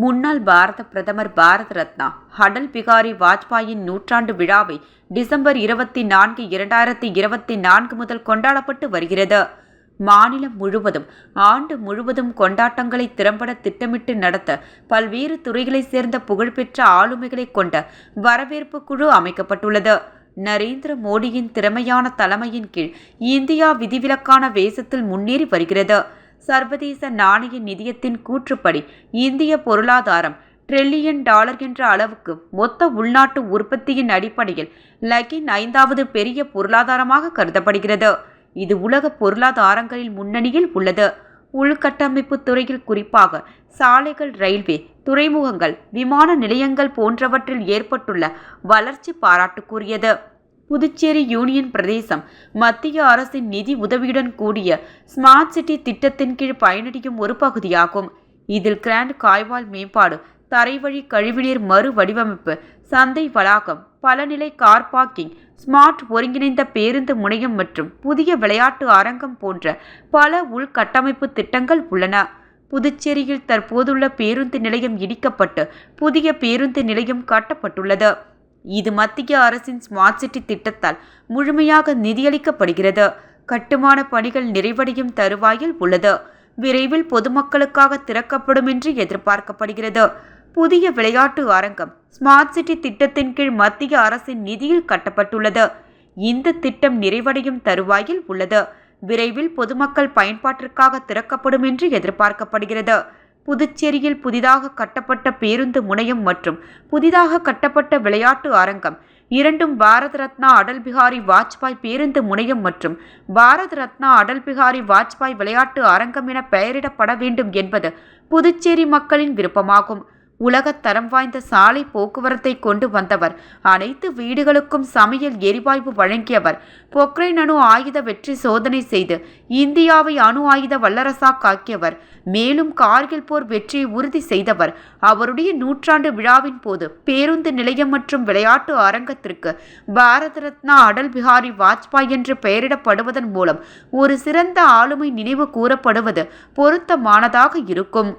முன்னாள் பாரத பிரதமர் பாரத ரத்னா அடல் பிகாரி வாஜ்பாயின் நூற்றாண்டு விழாவை டிசம்பர் 24, 2024 முதல் கொண்டாடப்பட்டு வருகிறது. மாநிலம் முழுவதும் ஆண்டு முழுவதும் கொண்டாட்டங்களை திறம்பட திட்டமிட்டு நடத்த பல்வேறு துறைகளைச் சேர்ந்த புகழ்பெற்ற ஆளுமைகளை கொண்ட வரவேற்பு குழு அமைக்கப்பட்டுள்ளது. நரேந்திர மோடியின் திறமையான தலைமையின் கீழ் இந்தியா விதிவிலக்கான வேகத்தில் முன்னேறி வருகிறது. சர்வதேச நாணய நிதியத்தின் கூற்றுப்படி இந்திய பொருளாதாரம் $1 டிரில்லியன் என்ற அளவுக்கு மொத்த உள்நாட்டு உற்பத்தியின் அடிப்படையில் உலகின் 5வது பெரிய பொருளாதாரமாக கருதப்படுகிறது. இது உலக பொருளாதாரங்களில் முன்னணியில் உள்ளது. உள்கட்டமைப்பு துறையில் குறிப்பாக சாலைகள், ரயில்வே, துறைமுகங்கள், விமான நிலையங்கள் போன்றவற்றில் ஏற்பட்டுள்ள வளர்ச்சி பாராட்டுக்குரியது. புதுச்சேரி யூனியன் பிரதேசம் மத்திய அரசின் நிதி உதவியுடன் கூடிய ஸ்மார்ட் சிட்டி திட்டத்தின் கீழ் பயனடையும் ஒரு பகுதியாகும். இதில் கிராண்ட் காய்வால் மேம்பாடு, தரைவழி கழிவுநீர் மறு வடிவமைப்பு, சந்தை வளாகம், பலநிலை கார் பார்க்கிங், ஸ்மார்ட் ஒருங்கிணைந்த பேருந்து முனையம் மற்றும் புதிய விளையாட்டு அரங்கம் போன்ற பல உள்கட்டமைப்பு திட்டங்கள் உள்ளன. புதுச்சேரியில் தற்போதுள்ள பேருந்து நிலையம் இடிக்கப்பட்டு புதிய பேருந்து நிலையம் கட்டப்பட்டுள்ளது. இது மத்திய அரசின் ஸ்மார்ட் சிட்டி திட்டத்தால் முழுமையாக நிதியளிக்கப்படுகிறது. கட்டுமான பணிகள் நிறைவடையும் தருவாயில் உள்ளது. விரைவில் பொதுமக்களுக்காக திறக்கப்படும் என்று எதிர்பார்க்கப்படுகிறது. புதிய விளையாட்டு அரங்கம் ஸ்மார்ட் சிட்டி திட்டத்தின் கீழ் மத்திய அரசின் நிதியில் கட்டப்பட்டுள்ளது. இந்த திட்டம் நிறைவடையும் தருவாயில் உள்ளது. விரைவில் பொதுமக்கள் பயன்பாட்டிற்காக திறக்கப்படும் என்று எதிர்பார்க்கப்படுகிறது. புதுச்சேரியில் புதிதாக கட்டப்பட்ட பேருந்து முனையம் மற்றும் புதிதாக கட்டப்பட்ட விளையாட்டு அரங்கம் இரண்டும் பாரத ரத்னா அடல் பிகாரி வாஜ்பாய் பேருந்து முனையம் மற்றும் பாரத ரத்னா அடல் பிகாரி வாஜ்பாய் விளையாட்டு அரங்கம் என பெயரிடப்பட வேண்டும் என்பது புதுச்சேரி மக்களின் விருப்பமாகும். உலகத் தரம் வாய்ந்த சாலை போக்குவரத்தை கொண்டு வந்தவர், அனைத்து வீடுகளுக்கும் சமையல் எரிவாயு வழங்கியவர், பொக்ரைன் அணு ஆயுத வெற்றி சோதனை செய்து இந்தியாவை அணு ஆயுத வல்லரசாக்கியவர், மேலும் கார்கில் போர் வெற்றியை உறுதி செய்தவர். அவருடைய நூற்றாண்டு விழாவின் போது பேருந்து நிலையம் மற்றும் விளையாட்டு அரங்கத்திற்கு பாரத ரத்னா அடல் பிகாரி வாஜ்பாய் என்று பெயரிடப்படுவதன் மூலம் ஒரு சிறந்த ஆளுமை நினைவு கூறப்படுவது பொருத்தமானதாக இருக்கும்.